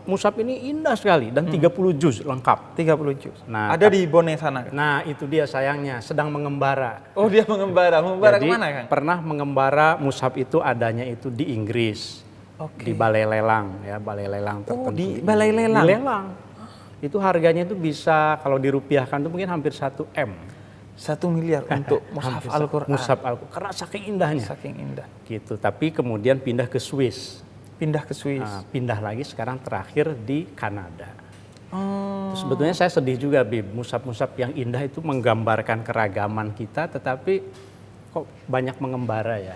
mushaf ini indah sekali dan 30 juz lengkap. 30 juz. Nah, ada di Bone sana kan? Nah, itu dia sayangnya, sedang mengembara. Oh, dia mengembara. Mengembara Jadi, kemana kan? pernah mengembara mushaf itu adanya itu di Inggris. Di balai lelang ya, balai lelang tertentu. Oh, di balai lelang. Di lelang. Itu harganya itu bisa kalau dirupiahkan itu mungkin hampir 1 M. 1 miliar untuk mushaf Al-Qur'an. Mushaf Al-Qur'an karena saking indahnya. Saking indah. Gitu. Tapi kemudian pindah ke Swiss. Pindah ke Swiss. Nah, pindah lagi sekarang terakhir di Kanada. Oh. Sebetulnya saya sedih juga, Bib. Mushaf-mushaf yang indah itu menggambarkan keragaman kita, tetapi kok banyak mengembara ya.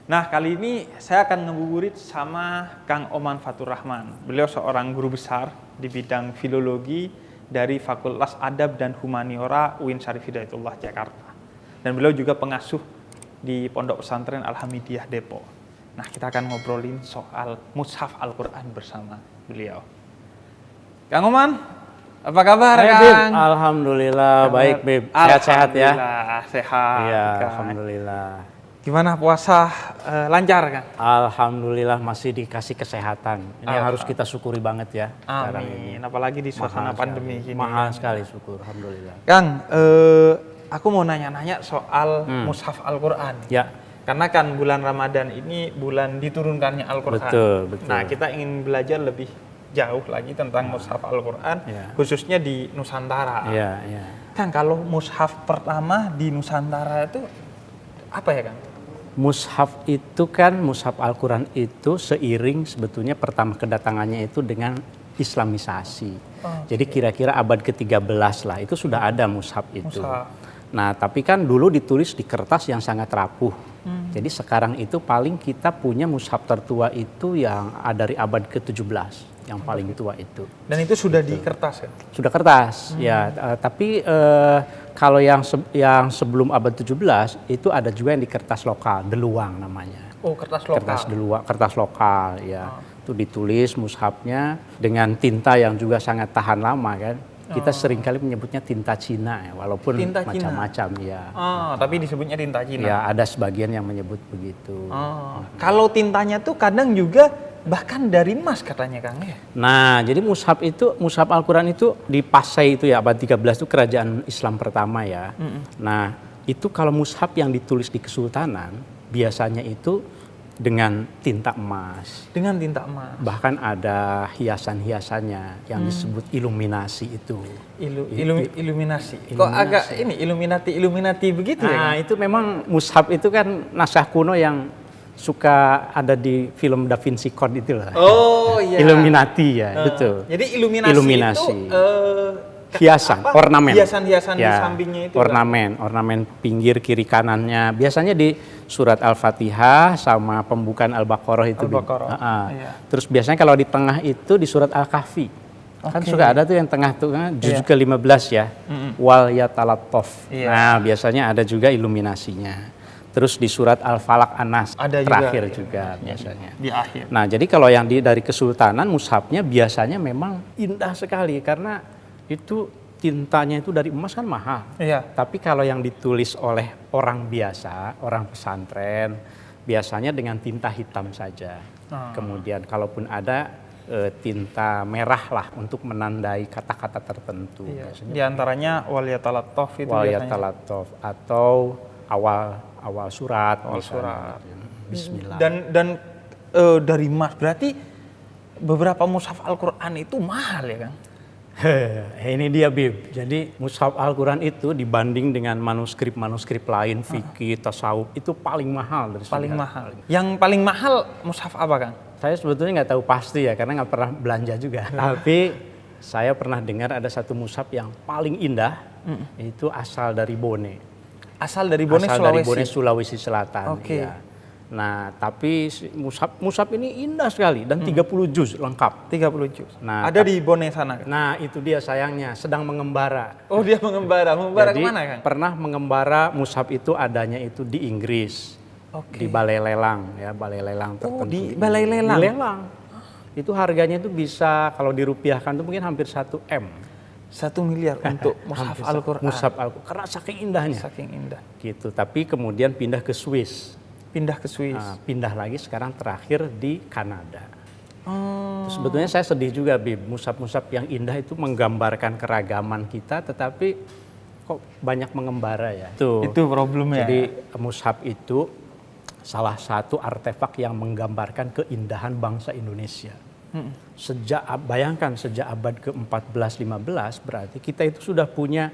Nah, kali ini saya akan ngebuburit sama Kang Oman Fatur Rahman. Beliau seorang guru besar di bidang filologi dari Fakultas Adab dan Humaniora UIN Syarif Hidayatullah Jakarta. Dan beliau juga pengasuh di Pondok Pesantren Al-Hamidiyah Depok. Nah, kita akan ngobrolin soal mushaf Al-Qur'an bersama beliau. Kang Oman, apa kabar, Hai, Kang? Bib. Alhamdulillah, baik, Bib. Sehat-sehat ya? Alhamdulillah, sehat. Iya, Kang. alhamdulillah. Gimana puasa lancar, Kang? Alhamdulillah masih dikasih kesehatan. Ini yang harus kita syukuri banget ya. Sekarang ini. Amin. Apalagi di suasana pandemi gini. Mahal sekali syukur, alhamdulillah. Kang, aku mau nanya-nanya soal mushaf Al-Qur'an. Ya. Karena kan bulan Ramadan ini bulan diturunkannya Al-Qur'an. Betul. Nah, kita ingin belajar lebih jauh lagi tentang mushaf Al-Qur'an, khususnya di Nusantara. Iya. Kang, kalau mushaf pertama di Nusantara itu apa ya, Kang? Mushaf itu kan, mushaf Al-Quran itu seiring sebetulnya pertama kedatangannya itu dengan Islamisasi. Jadi kira-kira abad ke-13 lah, itu sudah ada mushaf itu. Nah, tapi kan dulu ditulis di kertas yang sangat rapuh. Jadi sekarang itu paling kita punya mushaf tertua itu yang dari abad ke-17. Yang paling tua itu. Dan itu sudah di kertas ya? Sudah kertas, ya. Tapi kalau yang sebelum abad 17 itu ada juga yang di kertas lokal, deluang namanya. Oh, kertas lokal. Kertas lokal, ya. Itu ditulis mushafnya dengan tinta yang juga sangat tahan lama kan. Kita seringkali menyebutnya tinta Cina ya, walaupun macam-macam ya. Tapi disebutnya tinta Cina. Ya, ada sebagian yang menyebut begitu. Kalau tintanya tuh kadang juga bahkan dari emas katanya, Kang ya. Nah, jadi mushaf Al-Qur'an itu di Pasai itu ya, abad 13 itu kerajaan Islam pertama ya. Nah, itu kalau mushaf yang ditulis di Kesultanan biasanya itu dengan tinta emas. Dengan tinta emas. Bahkan ada hiasan-hiasannya yang disebut iluminasi itu. Iluminasi. Kok agak ini Illuminati begitu ya? Nah, itu memang mushaf itu kan naskah kuno yang suka ada di film Da Vinci Code itu lah. Oh iya. Illuminati ya, betul. Jadi iluminasi. Itu hiasan, ornamen. Hiasan-hiasan di sampingnya itu. Ornamen pinggir kiri kanannya. Biasanya di surat Al-Fatihah sama pembukaan Al-Baqarah itu. Iya. Terus biasanya kalau di tengah itu di surat Al-Kahfi. Kan suka ada tuh yang tengah tuh juz ke-15 ya. Wal yatalattaf. Nah, biasanya ada juga iluminasinya. Terus di surat Al-Falaq An-Nas terakhir juga biasanya. Di akhir. Nah, jadi kalau yang dari Kesultanan mushafnya biasanya memang indah sekali karena itu tintanya itu dari emas kan mahal. Iya. Tapi kalau yang ditulis oleh orang biasa, orang pesantren, biasanya dengan tinta hitam saja. Kemudian kalaupun ada tinta merah lah untuk menandai kata-kata tertentu. Iya. Di antaranya wal yatalattaf itu Waliyatalattaf atau awal surat. Bismillah. Dan dari emas berarti beberapa mushaf Al-Qur'an itu mahal ya, Kang? Ini dia, Bib. Jadi mushaf Al-Qur'an itu dibanding dengan manuskrip lain, fikih, tasawuf, itu paling mahal dari paling mahal. Yang paling mahal mushaf apa, Kang? Saya sebetulnya nggak tahu pasti ya, karena nggak pernah belanja juga. Tapi saya pernah dengar ada satu mushaf yang paling indah, itu asal dari Bone. Asal dari Bone, Sulawesi Selatan. Oke. Ya. Nah, tapi mushaf ini indah sekali dan 30 juz lengkap. 30 juz. Nah, ada di Bone sana. Nah, itu dia sayangnya, sedang mengembara. Oh, dia mengembara. Mengembara Jadi, kemana, Kang? pernah mengembara mushaf itu adanya itu di Inggris. di balai lelang ya, balai lelang tertentu. di balai lelang? Di lelang. Itu harganya itu bisa kalau dirupiahkan itu mungkin hampir 1 M. 1 miliar untuk mushaf Al-Quran. Mushaf Al-Quran karena saking indahnya. Saking indah. Gitu. Tapi kemudian pindah ke Swiss. Pindah ke Swiss. Nah, pindah lagi sekarang terakhir di Kanada. Sebetulnya saya sedih juga, Bib. Mushaf-mushaf yang indah itu menggambarkan keragaman kita, tetapi kok banyak mengembara ya. Itu problemnya. Jadi mushaf itu salah satu artefak yang menggambarkan keindahan bangsa Indonesia. Bayangkan sejak abad ke-14-15 berarti kita itu sudah punya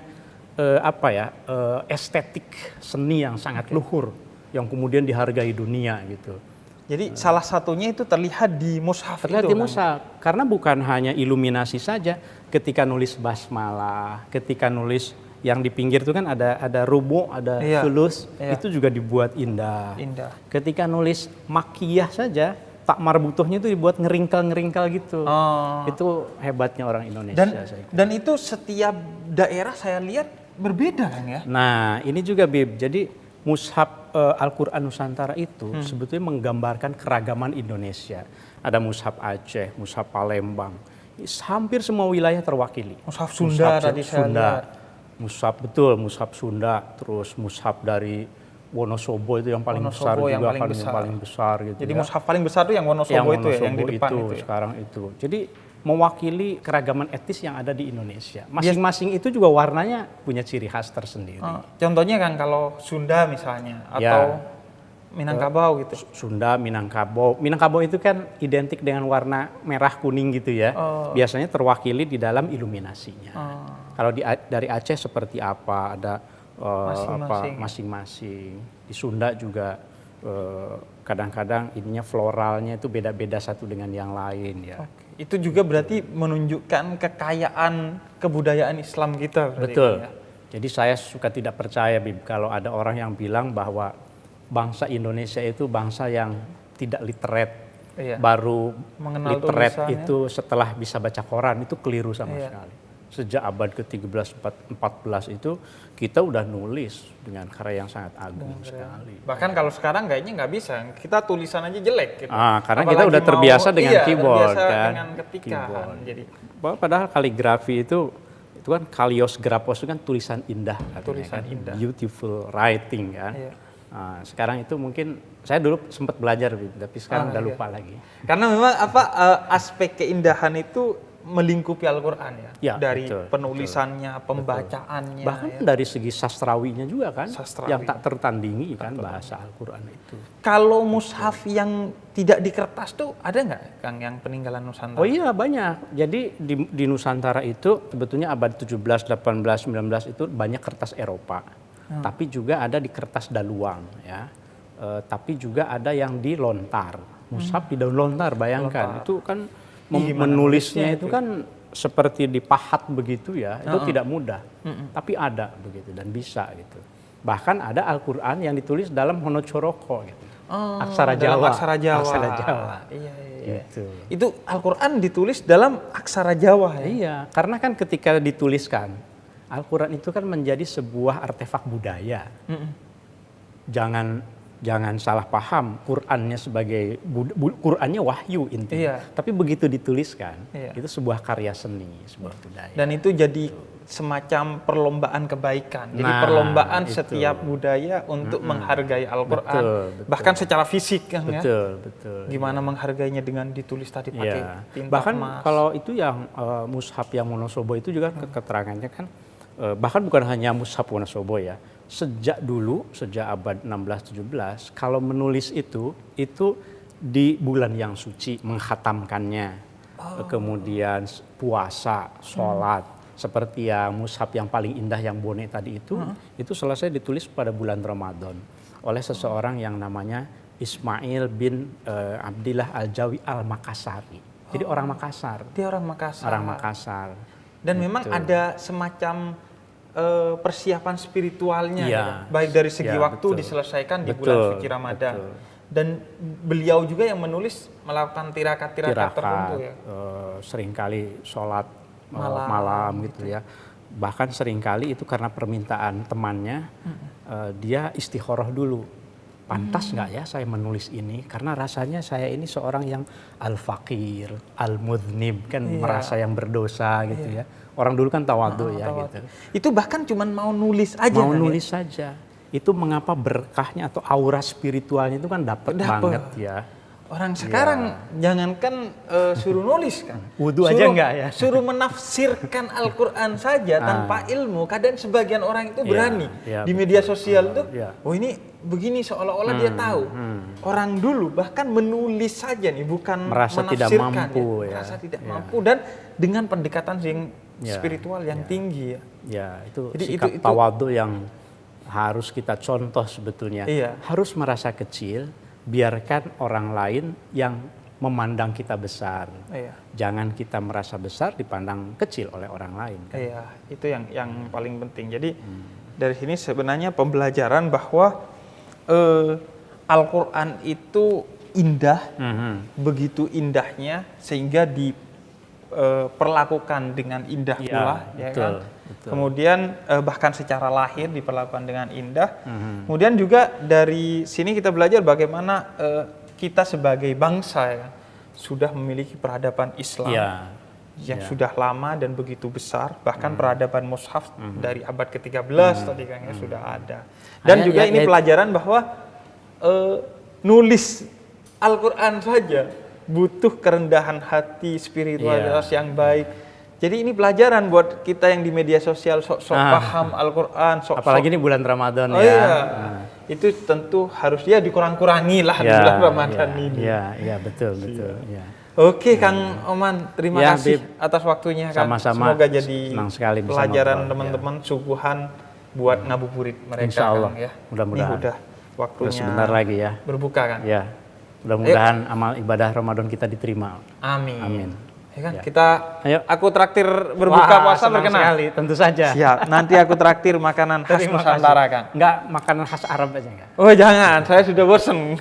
estetik seni yang sangat luhur yang kemudian dihargai dunia gitu. Jadi salah satunya itu terlihat di mushaf. Terlihat itu, di mushaf karena bukan hanya iluminasi saja, ketika nulis basmalah, ketika nulis yang di pinggir itu kan ada rubu, ada sulus, itu juga dibuat indah. Ketika nulis makiyah saja, tak marbutuhnya itu dibuat ngeringkal gitu. Itu hebatnya orang Indonesia. Dan itu setiap daerah saya lihat berbeda kan ya? Nah ini juga Bib, jadi mushaf Al-Quran Nusantara itu sebetulnya menggambarkan keragaman Indonesia. Ada mushaf Aceh, mushaf Palembang, hampir semua wilayah terwakili. Mushaf Sunda tadi saya lihat. Mushaf Sunda, terus mushaf dari Wonosobo itu yang paling besar juga, yang paling besar gitu. Jadi mushaf paling besar itu yang Wonosobo itu ya, yang di depan itu ya? Sekarang itu. Jadi mewakili keragaman etnis yang ada di Indonesia. Masing-masing itu juga warnanya punya ciri khas tersendiri. Contohnya kan kalau Sunda misalnya atau Minangkabau gitu. Sunda, Minangkabau itu kan identik dengan warna merah kuning gitu ya. Biasanya terwakili di dalam iluminasinya. Kalau dari Aceh seperti apa? Ada masing-masing. Di Sunda juga kadang-kadang ininya floralnya itu beda-beda satu dengan yang lain ya. Itu juga berarti menunjukkan kekayaan kebudayaan Islam kita. Betul. Kan, ya? Jadi saya suka tidak percaya Bib kalau ada orang yang bilang bahwa bangsa Indonesia itu bangsa yang tidak literate. Baru mengenal literate itu setelah bisa baca Quran, itu keliru sama sekali. Sejak abad ke-13-14 itu kita udah nulis dengan karya yang sangat agung sekali. Bahkan kalau sekarang kayaknya nggak bisa, kita tulisan aja jelek gitu. Karena kita udah terbiasa dengan keyboard kan. Dengan ketikaan. Jadi padahal kaligrafi itu kan kalios grapos itu kan tulisan indah katanya, tulisan kan? indah. Beautiful writing kan. Sekarang itu mungkin saya dulu sempat belajar tapi sekarang udah lupa lagi. Karena memang aspek keindahan itu melingkupi Al-Quran ya, dari penulisannya, pembacaannya. Bahkan dari segi sastrawinya juga kan, yang tak tertandingi kan bahasa Al-Quran itu. Kalau mushaf yang tidak di kertas tuh ada nggak Kang yang peninggalan Nusantara? Oh iya banyak. Jadi di Nusantara itu sebetulnya abad 17, 18, 19 itu banyak kertas Eropa. Tapi juga ada di kertas daluang ya. Tapi juga ada yang di lontar. Mushaf di daun lontar, bayangkan. Itu kan menulisnya itu kan seperti dipahat begitu ya, itu tidak mudah, tapi ada begitu dan bisa gitu. Bahkan ada Al-Quran yang ditulis dalam Honocoroko gitu, aksara Jawa. Aksara Jawa. Iya. Gitu. Itu Al-Quran ditulis dalam aksara Jawa ya? Iya, karena kan ketika dituliskan, Al-Quran itu kan menjadi sebuah artefak budaya. Jangan salah paham, Qur'annya sebagai Qur'annya wahyu intinya. Tapi begitu dituliskan, itu sebuah karya seni, sebuah budaya. Dan itu jadi semacam perlombaan kebaikan. Jadi perlombaan itu. Setiap budaya untuk menghargai Al-Quran. Bahkan secara fisik kan ya. Betul. Gimana menghargainya dengan ditulis tadi pakai tinta bahkan emas. Kalau itu yang mushaf yang Wonosobo itu juga keterangannya kan, bahkan bukan hanya mushaf Wonosobo ya. Sejak abad 16-17, kalau menulis itu di bulan yang suci, menghatamkannya. Kemudian puasa, sholat, seperti yang mushaf yang paling indah yang Bone tadi itu selesai ditulis pada bulan Ramadan oleh seseorang yang namanya Ismail bin Abdillah Al-Jawi Al-Makassari. Jadi orang Makassar. Dia orang Makassar. Dan memang ada semacam persiapan spiritualnya ya, baik dari segi waktu diselesaikan di bulan suci Ramadan. Dan beliau juga yang menulis melakukan tirakat-tirakat tertentu ya. Seringkali sholat malam gitu ya. Bahkan seringkali itu karena permintaan temannya, dia istikharah dulu pantas nggak ya saya menulis ini? Karena rasanya saya ini seorang yang al-faqir, al-mudhnib, kan merasa yang berdosa gitu ya. Orang dulu kan tawadhu ya gitu. Itu bahkan cuman mau nulis aja. Mau kan, nulis saja. Itu mengapa berkahnya atau aura spiritualnya itu kan dapat banget ya. Orang sekarang jangankan suruh nulis kan. Wudu aja enggak ya. Suruh menafsirkan Al-Quran saja tanpa ilmu. Kadang sebagian orang itu berani di media sosial tuh. Oh ini begini seolah-olah dia tahu. Orang dulu bahkan menulis saja nih, bukan merasa tidak mampu ya. Merasa tidak mampu dan dengan pendekatan yang spiritual yang tinggi ya. Ya, itu Jadi sikap tawadhu yang harus kita contoh sebetulnya. Harus merasa kecil, biarkan orang lain yang memandang kita besar. Jangan kita merasa besar dipandang kecil oleh orang lain. Kan? Iya, itu yang paling penting. Jadi dari sini sebenarnya pembelajaran bahwa Al-Quran itu indah, begitu indahnya sehingga diperlakukan dengan indah pula, ya kan? Betul. Kemudian bahkan secara lahir diperlakukan dengan indah. Kemudian juga dari sini kita belajar bagaimana kita sebagai bangsa ya, sudah memiliki peradaban Islam yang sudah lama dan begitu besar. Bahkan peradaban mushaf dari abad ke-13 tadi kan ya sudah ada. Dan juga ini pelajaran bahwa nulis Al-Quran saja butuh kerendahan hati, spiritualitas yang baik. Jadi ini pelajaran buat kita yang di media sosial sok-sok paham Al-Quran, apalagi ini bulan Ramadan itu tentu harus dikurang-kurangi lah di bulan Ramadan ini. Iya, betul. Ya. Oke, Kang Oman, terima kasih atas waktunya. Sama-sama. Semoga jadi pelajaran bersama teman-teman, suguhan buat ngabuburit mereka. Insya Allah, Kang, ya. mudah-mudahan. Ini udah waktunya sebentar lagi ya. Berbuka kan? Ya, mudah-mudahan amal ibadah Ramadan kita diterima. Amin. Ya kan? Aku traktir berbuka puasa berkenan. Sekali, tentu saja. Siap. Nanti aku traktir makanan khas Nusantara kan. Enggak, makanan khas Arab aja enggak? Oh jangan, saya sudah bosen.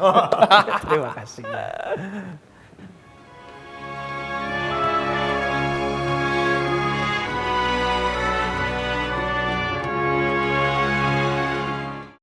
Terima kasih.